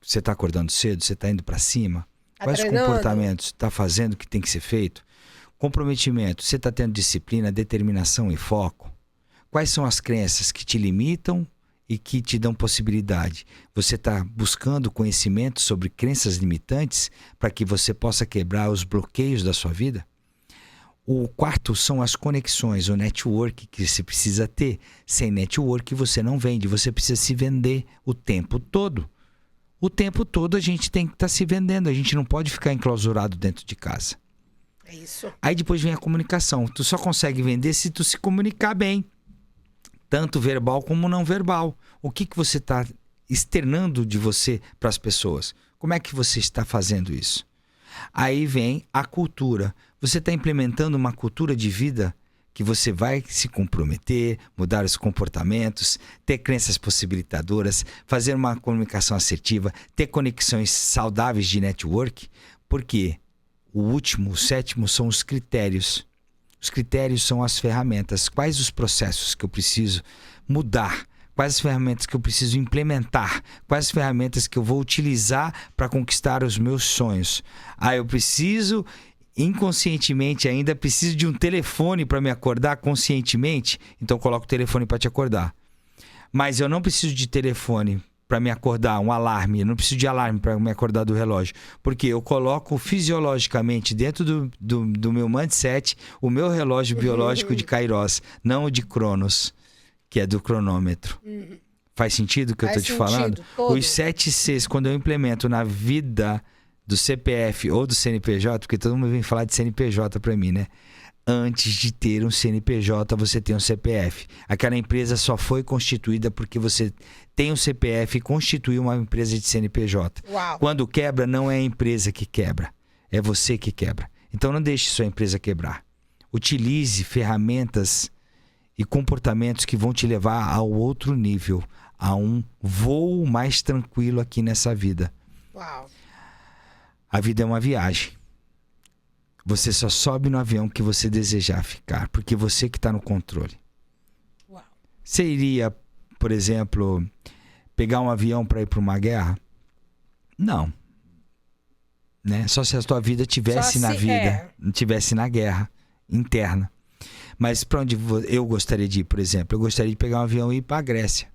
Você está acordando cedo? Você está indo para cima? Quais os comportamentos está fazendo o que tem que ser feito? Comprometimento. Você está tendo disciplina, determinação e foco? Quais são as crenças que te limitam e que te dão possibilidade? Você está buscando conhecimento sobre crenças limitantes para que você possa quebrar os bloqueios da sua vida? O quarto são as conexões, o network que você precisa ter. Sem network você não vende, você precisa se vender o tempo todo. O tempo todo a gente tem que estar se vendendo, a gente não pode ficar enclausurado dentro de casa. É isso. Aí depois vem a comunicação. Tu só consegue vender se tu se comunicar bem. Tanto verbal como não verbal. O que você está externando de você para as pessoas? Como é que você está fazendo isso? Aí vem a cultura. Você está implementando uma cultura de vida que você vai se comprometer, mudar os comportamentos, ter crenças possibilitadoras, fazer uma comunicação assertiva, ter conexões saudáveis de network, porque o último, o sétimo, são os critérios. Os critérios são as ferramentas. Quais os processos que eu preciso mudar? Quais as ferramentas que eu preciso implementar? Quais as ferramentas que eu vou utilizar para conquistar os meus sonhos? Eu preciso, inconscientemente ainda, preciso de um telefone para me acordar conscientemente? Então coloco o telefone para te acordar. Mas eu não preciso de telefone para me acordar, um alarme. Eu não preciso de alarme para me acordar do relógio. Porque eu coloco fisiologicamente dentro do meu mindset o meu relógio biológico de Kairos, não o de Cronos, que é do cronômetro. Faz sentido o que eu estou te falando? Todo. Os 7 Cs, quando eu implemento na vida do CPF ou do CNPJ, porque todo mundo vem falar de CNPJ para mim, né? Antes de ter um CNPJ, você tem um CPF. Aquela empresa só foi constituída porque você tem um CPF e constituiu uma empresa de CNPJ. Uau. Quando quebra, não é a empresa que quebra, é você que quebra. Então não deixe sua empresa quebrar. Utilize ferramentas e comportamentos que vão te levar ao outro nível, a um voo mais tranquilo aqui nessa vida. Uau. A vida é uma viagem. Você só sobe no avião que você desejar ficar, porque você que está no controle. Uau. Você iria, por exemplo, pegar um avião para ir para uma guerra? Não. Né? Só se a tua vida tivesse na vida, não tivesse na guerra interna. Mas para onde eu gostaria de ir, por exemplo? Eu gostaria de pegar um avião e ir para a Grécia.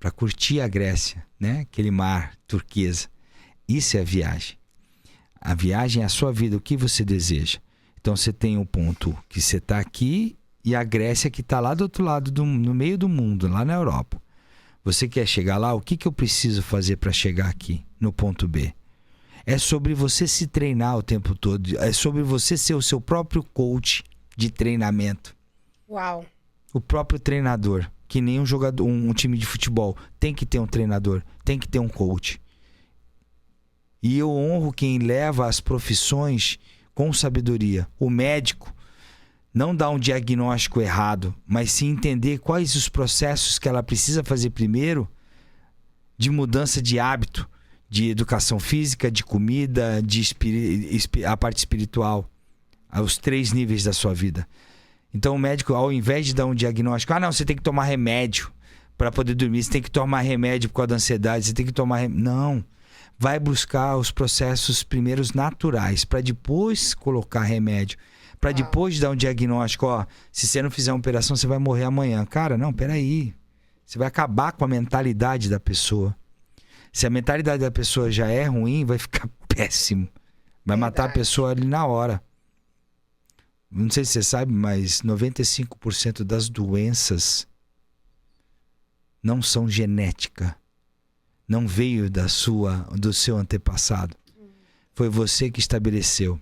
Para curtir a Grécia, né? Aquele mar turquesa. Isso é a viagem. A viagem é a sua vida, o que você deseja. Então você tem um ponto que você está aqui e a Grécia que está lá do outro lado, no meio do mundo, lá na Europa. Você quer chegar lá? O que eu preciso fazer para chegar aqui, no ponto B? É sobre você se treinar o tempo todo. É sobre você ser o seu próprio coach de treinamento. Uau. O próprio treinador. Que nem um jogador, um time de futebol. Tem que ter um treinador. Tem que ter um coach. E eu honro quem leva as profissões com sabedoria. O médico não dá um diagnóstico errado, mas sim entender quais os processos que ela precisa fazer primeiro de mudança de hábito, de educação física, de comida, a parte espiritual, aos 3 níveis da sua vida. Então o médico, ao invés de dar um diagnóstico, não, você tem que tomar remédio para poder dormir, você tem que tomar remédio por causa da ansiedade, você tem que tomar não. Vai buscar os processos primeiros naturais, para depois colocar remédio. Para depois dar um diagnóstico, se você não fizer uma operação, você vai morrer amanhã. Cara, não, peraí. Você vai acabar com a mentalidade da pessoa. Se a mentalidade da pessoa já é ruim, vai ficar péssimo. Vai matar a pessoa ali na hora. Não sei se você sabe, mas 95% das doenças não são genética. Não veio do seu antepassado. foi você que estabeleceu.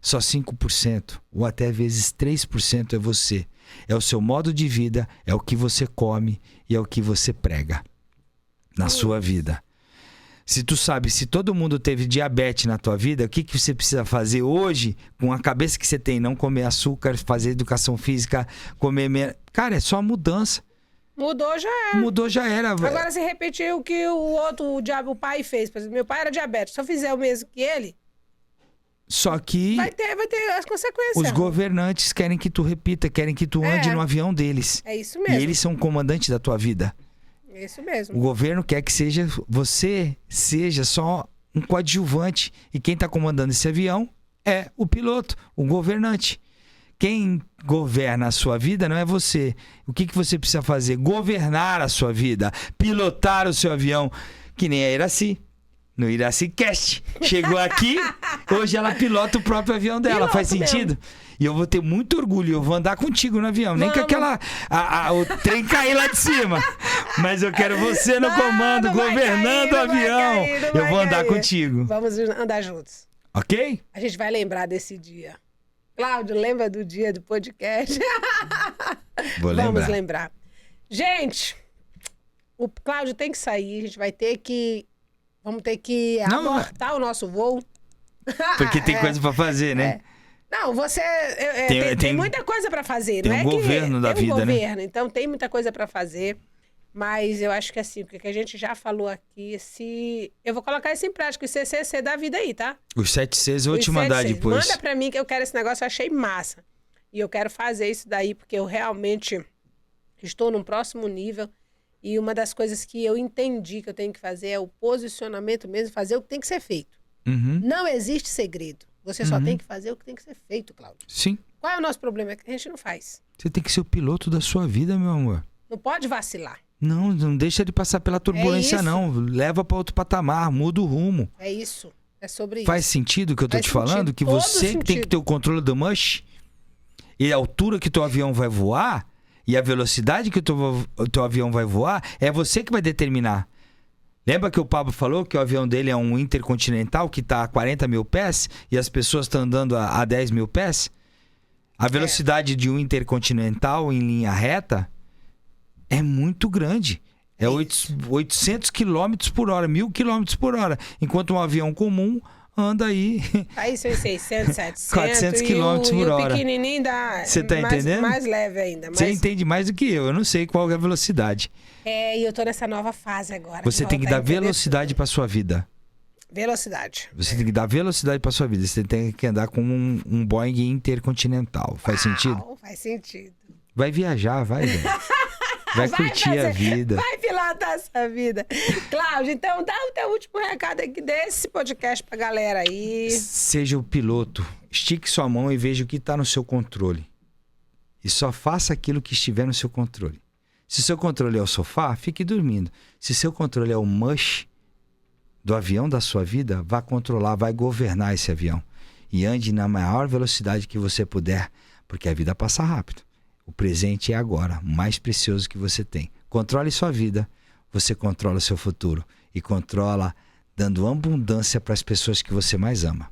Só 5% ou até vezes 3% é você. É o seu modo de vida, é o que você come e é o que você prega na sua vida. Se tu sabe, se todo mundo teve diabetes na tua vida, o que você precisa fazer hoje com a cabeça que você tem? Não comer açúcar, fazer educação física, comer menos. Cara, é só a mudança. Mudou, já era. Mudou, já era. Agora, se repetir o que o pai fez. Por exemplo, meu pai era diabético. Se eu fizer o mesmo que ele... Só que... Vai ter as consequências. Os governantes querem que tu repita, querem que tu ande no avião deles. É isso mesmo. E eles são comandantes da tua vida. É isso mesmo. O governo quer que você seja só um coadjuvante. E quem está comandando esse avião é o piloto, o governante. Quem governa a sua vida não é você. O que você precisa fazer? Governar a sua vida. Pilotar o seu avião. Que nem a Iraci. No IraciCast. Chegou aqui, hoje ela pilota o próprio avião dela. Faz sentido? Mesmo. E eu vou ter muito orgulho. Eu vou andar contigo no avião. Nem que o trem cair lá de cima. Mas eu quero você no comando, governando o avião. Eu vou andar contigo. Vamos andar juntos. Ok? A gente vai lembrar desse dia. Cláudio, lembra do dia do podcast? Vou lembrar. Vamos lembrar. Gente, o Cláudio tem que sair. A gente vai ter que... Vamos ter que abortar o nosso voo. Porque tem coisa pra fazer, né? Não, você... tem muita coisa pra fazer. Tem não um governo da vida, né? Então, tem muita coisa pra fazer. Mas eu acho que assim, porque a gente já falou aqui, eu vou colocar isso em prática, os CCC da vida aí, tá? Os 7 Cs eu vou te mandar depois. Manda pra mim que eu quero esse negócio, eu achei massa. E eu quero fazer isso daí, porque eu realmente estou num próximo nível. E uma das coisas que eu entendi que eu tenho que fazer é o posicionamento mesmo, fazer o que tem que ser feito. Uhum. Não existe segredo. Você só tem que fazer o que tem que ser feito, Cláudio. Sim. Qual é o nosso problema? É que a gente não faz. Você tem que ser o piloto da sua vida, meu amor. Não pode vacilar. Não deixa de passar pela turbulência, não. Leva para outro patamar, muda o rumo. É isso. É sobre isso. Faz sentido o que eu tô te falando? Que você tem que ter o controle do mush e a altura que teu avião vai voar e a velocidade que o teu avião vai voar é você que vai determinar. Lembra que o Pablo falou que o avião dele é um intercontinental que está a 40 mil pés e as pessoas estão andando a 10 mil pés? A velocidade de um intercontinental em linha reta é muito grande. É 800 km por hora, 1.000 km por hora. Enquanto um avião comum anda aí... Aí são 600, 700. 400 km por hora. E o pequenininho dá... Você tá entendendo? Mais leve ainda. Você entende mais do que eu não sei qual é a velocidade. E eu tô nessa nova fase agora. Você tem que dar velocidade pra sua vida. Velocidade. Você tem que dar velocidade pra sua vida. Você tem que andar com um Boeing intercontinental. Faz sentido? Faz sentido. Vai viajar, vai, velho. Vai curtir a vida. Vai pilotar essa vida. Cláudio, então dá o teu último recado aqui desse podcast pra galera aí. Seja o piloto. Estique sua mão e veja o que está no seu controle. E só faça aquilo que estiver no seu controle. Se seu controle é o sofá, fique dormindo. Se seu controle é o mush do avião da sua vida, vá controlar, vai governar esse avião. E ande na maior velocidade que você puder, porque a vida passa rápido. O presente é agora, o mais precioso que você tem. Controle sua vida, você controla o seu futuro. E controla dando abundância para as pessoas que você mais ama.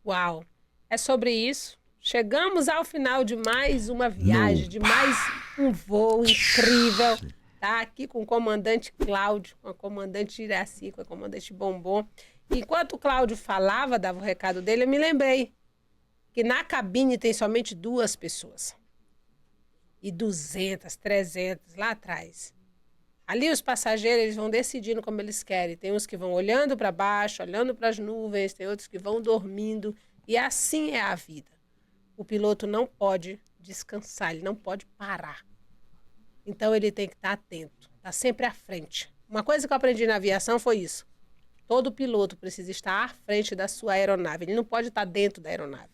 Uau! É sobre isso. Chegamos ao final de mais uma viagem, de mais um voo incrível. Tá aqui com o comandante Cláudio, com a comandante Iraci, com a comandante Bombom. Enquanto o Cláudio falava, dava o recado dele, eu me lembrei que na cabine tem somente 2 pessoas. E 200, 300 lá atrás. Ali os passageiros eles vão decidindo como eles querem. Tem uns que vão olhando para baixo, olhando para as nuvens, tem outros que vão dormindo. E assim é a vida. O piloto não pode descansar, ele não pode parar. Então ele tem que estar atento, estar sempre à frente. Uma coisa que eu aprendi na aviação foi isso. Todo piloto precisa estar à frente da sua aeronave. Ele não pode estar dentro da aeronave.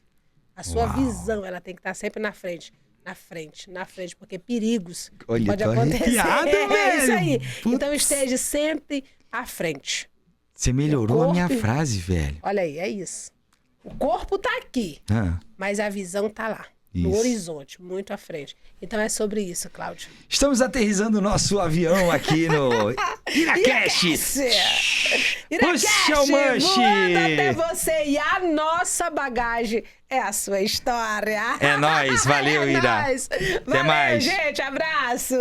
A sua visão ela tem que estar sempre na frente. Na frente, porque perigos podem acontecer. É isso aí. Putz. Então esteja sempre à frente. Você melhorou a minha frase, velho. Olha aí, é isso. O corpo tá aqui, mas a visão tá lá, no horizonte, muito à frente. Então é sobre isso, Cláudio. Estamos aterrissando o nosso avião aqui no IraCast. Puxa o manche! Voando até você e a nossa bagagem é a sua história. É nóis, valeu, Ira. Nóis. Até Valeu, mais. gente, abraço.